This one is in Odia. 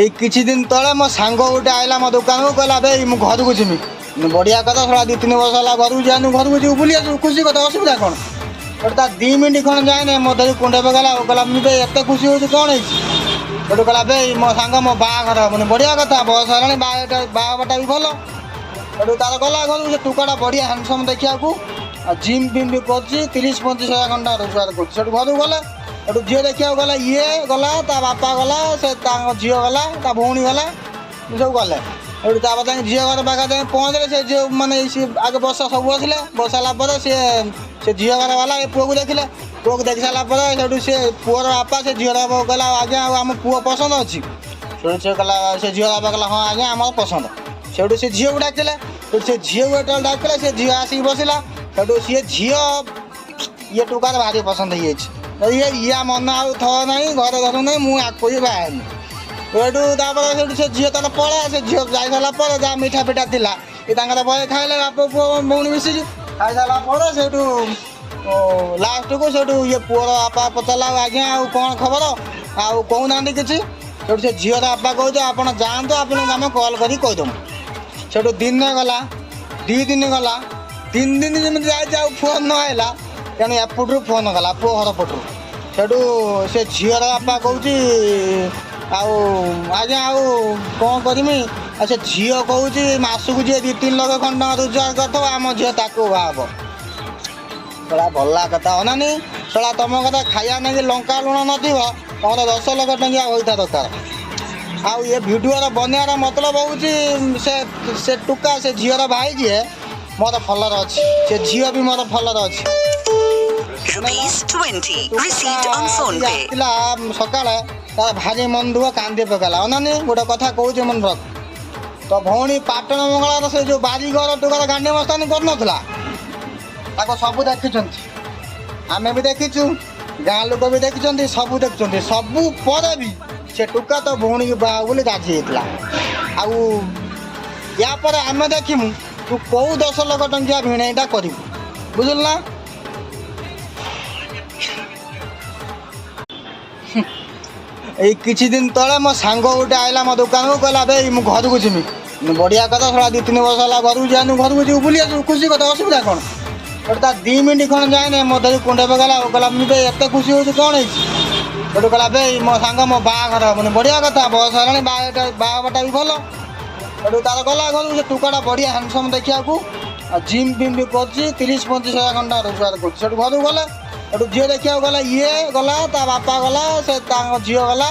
এই কিছু দিন তলে মো সাঙ্গ গোটে আইলা মো দোকানକୁ କହିଲା ବେ ମୁଁ ଘରକୁ ଯିବି ବଢ଼ିଆ କଥା ଶଳା 2-3 ବର୍ଷ ହେଲା ଘରକୁ ଯାଆନ୍ତୁ ଘରକୁ ଯିବୁ ବୁଲି ଆସିବୁ ଖୁସି କଥା ଅସୁବିଧା କ'ଣ ଗୋଟେ ତା 2 ମିନିଟ୍ ଖଣ୍ଡେ ଯାଇନି ମୋ ଧରି କୁଣ୍ଡେ ପକାଇଲା କହିଲା ମୁଁ ବେ ଏତେ ଖୁସି ହେଉଛି କ'ଣ ହେଇଛି ସେଠୁ କହିଲା ବେ ମୋ ସାଙ୍ଗ ମୋ ବାହାଘର ମାନେ ବଢ଼ିଆ କଥା ବୟସ ହେଲାଣି ବାହାଘରଟା ବି ଭଲ ସେଠୁ ତାର ଗଲା ଘରକୁ ସେ ଟୁକାଟା ବଢ଼ିଆ ହ୍ୟାଣ୍ଡସମ୍ ଦେଖିବାକୁ ଆଉ ଜିମ୍ ଫିମ୍ ବି କରୁଛି 30-35 ହଜାର ଖଣ୍ଡା ରୋଜଗାର କରୁଛି ସେଠୁ ଘରକୁ ଗଲା ସେଠୁ ଝିଅ ଦେଖିବାକୁ ଗଲା ଇଏ ଗଲା ତା ବାପା ଗଲା ସେ ତାଙ୍କ ଝିଅ ଗଲା ତା ଭଉଣୀ ଗଲା ସବୁ ଗଲେ ସେଠୁ ତାପରେ ଯାଇକି ଝିଅ ଘର ପାଖରେ ଯାଇ ପହଞ୍ଚିଲେ ସେ ଝିଅ ମାନେ ସିଏ ଆଗେ ବସା ସବୁ ବସିଲେ ବସାଲା ପରେ ସେ ଝିଅ ଘର ଗଲା ଏ ପୁଅକୁ ଦେଖିଲେ ପୁଅକୁ ଦେଖି ସାରିଲା ପରେ ସେଠୁ ସେ ପୁଅର ବାପା ସେ ଝିଅର ବାପା କହିଲା ଆଜ୍ଞା ଆଉ ଆମ ପୁଅ ପସନ୍ଦ ଅଛି ସେଠୁ ସେ କହିଲା ସେ ଝିଅ ବାପା କହିଲା ହଁ ଆଜ୍ଞା ଆମର ପସନ୍ଦ ସେଠୁ ସେ ଝିଅକୁ ଡାକିଲେ ସେଠୁ ସେ ଝିଅକୁ ଯେତେବେଳେ ଡାକିଲେ ସେ ଝିଅ ଆସିକି ବସିଲା ସେଠୁ ସିଏ ଝିଅ ଇଏ ଟୁକାର ଭାରି ପସନ୍ଦ ହେଇଯାଇଛି ଇଏ ମନ ଆଉ ଥଅ ନାହିଁ ଘରେ ଧରୁ ନାହିଁ ମୁଁ ଆକୁ ହିଁ ବାହା ହେଲି ସେଠୁ ତାପରେ ସେଠୁ ସେ ଝିଅ ତାର ପଳା ସେ ଝିଅ ଯାଇସାରିଲା ପରେ ଯାହା ମିଠା ପିଠା ଥିଲା ଏ ତାଙ୍କର ବଏ ଖାଇଲେ ବାପ ପୁଅ ଭଉଣୀ ମିଶିକି ଖାଇସାରିଲା ପରେ ସେଇଠୁ ଲାଷ୍ଟକୁ ସେଇଠୁ ଇଏ ପୁଅର ବାପା ପଚାରିଲା ଆଉ ଆଜ୍ଞା ଆଉ କ'ଣ ଖବର ଆଉ କହୁନାହାନ୍ତି କିଛି ସେଠୁ ସେ ଝିଅର ବାପା କହୁଛି ଆପଣ ଯାଆନ୍ତୁ ଆପଣଙ୍କୁ ଆମେ କଲ୍ କରିକି କହିଦେବୁ ସେଠୁ ଦିନେ ଗଲା 2 ଦିନ ଗଲା 3 ଦିନ ଯେମିତି ଯାଇଛି ଆଉ ଫୋନ୍ ନ ଆଇଲା ତେଣୁ ଏପଟରୁ ଫୋନ୍ ଗଲା ପୁଅ ଘର ପଟରୁ ସେଠୁ ସେ ଝିଅର ବାପା କହୁଛି ଆଉ ଆଜ୍ଞା ଆଉ କ'ଣ କରିମି ଆଉ ସେ ଝିଅ କହୁଛି ମାସକୁ ଯିଏ 2-3 ଲକ୍ଷ ଖଣ୍ଡେ ଟଙ୍କା ରୋଜଗାର କରିଥିବ ଆମ ଝିଅ ତାକୁ ବାହା ହେବ ଶଳା ଭଲ କଥା ଅନାନି ଶଳା ତମ କଥା ଖାଇବା ନେଇକି ଲଙ୍କା ଲୁଣ ନଥିବ ତମର 10 ଲକ୍ଷ ଟଙ୍କିଆ ହୋଇଥିବା ଦରକାର ଆଉ ଏ ଭିଡ଼ିଓର ବନେଇବାର ମତଲବ ହେଉଛି ସେ ଟୁକା ସେ ଝିଅର ଭାଇ ଯିଏ ମୋର ଫଲୋର ଅଛି ସେ ଝିଅ ବି ମୋର ଫଲୋର ଅଛି ଆସିଥିଲା ସକାଳେ ତାର ଭାରି ମନ ଦୁଃଖ କାନ୍ଦି ପକାଇଲା ଅନାନି ଗୋଟେ କଥା କହୁଛି ମନେ ରଖ ତ ଭଉଣୀ ପାଟଣ ମଙ୍ଗଳାର ସେ ଯେଉଁ ବାରିଘର ଟୁକାର ଗାଣ୍ଡି ମସ୍ତାନୀ କରୁନଥିଲା ତାକୁ ସବୁ ଦେଖିଛନ୍ତି ଆମେ ବି ଦେଖିଛୁ ଗାଁ ଲୋକ ବି ଦେଖିଛନ୍ତି ସବୁ ଦେଖୁଛନ୍ତି ସବୁ ପରେ ବି ସେ ଟୁକା ତ ଭଉଣୀକି ବାହା ବୋଲି ରାଜି ହେଇଥିଲା ଆଉ ୟା ପରେ ଆମେ ଦେଖିମୁ ତୁ କେଉଁ 10 ଲକ୍ଷ ଟଙ୍କିଆ ଭିଣେଇଟା କରିବୁ ବୁଝିଲୁ ନା এই କିଛି ଦିନ ତଳେ ମୋ ସାଙ୍ଗ ଗୋଟେ ଆଇଲା ମୋ ଦୋକାନକୁ କହିଲା ବେ ମୁଁ ଘରକୁ ଯିବି ବଢ଼ିଆ କଥା ଶଳା 2-3 ବର୍ଷ ହେଲା ଘରକୁ ଯାଆନ୍ତୁ ଘରକୁ ଯିବୁ ବୁଲି ଆସିବୁ ଖୁସି କଥା ଅସୁବିଧା କ'ଣ ଗୋଟେ ତା 2 ମିନିଟ୍ ଖଣ୍ଡେ ଯାଇନି ମୋ ଧରି କୁଣ୍ଡେ ପକାଇଲା କହିଲା ମୁଁ ବେ ଏତେ ଖୁସି ହେଉଛି କ'ଣ ହେଇଛି ସେଠୁ କହିଲା ବେ ମୋ ସାଙ୍ଗ ମୋ ବାହାଘର ମାନେ ବଢ଼ିଆ କଥା ବୟସ ହେଲାଣି ବାହାଘରଟା ବି ଭଲ ସେଠୁ ତାର ଗଲା ଘରକୁ ସେ ଟୁକାଟା ବଢ଼ିଆ ହ୍ୟାଣ୍ଡସମ୍ ଦେଖିବାକୁ ଆଉ ଜିମ୍ ଫିମ୍ ବି କରୁଛି 30-35 ହଜାର ଖଣ୍ଡା ରୋଜଗାର କରୁଛି ସେଠୁ ଘରକୁ ଗଲେ ସେଠୁ ଝିଅ ଦେଖିବାକୁ ଗଲା ଇଏ ଗଲା ତା ବାପା ଗଲା ସେ ତାଙ୍କ ଝିଅ ଗଲା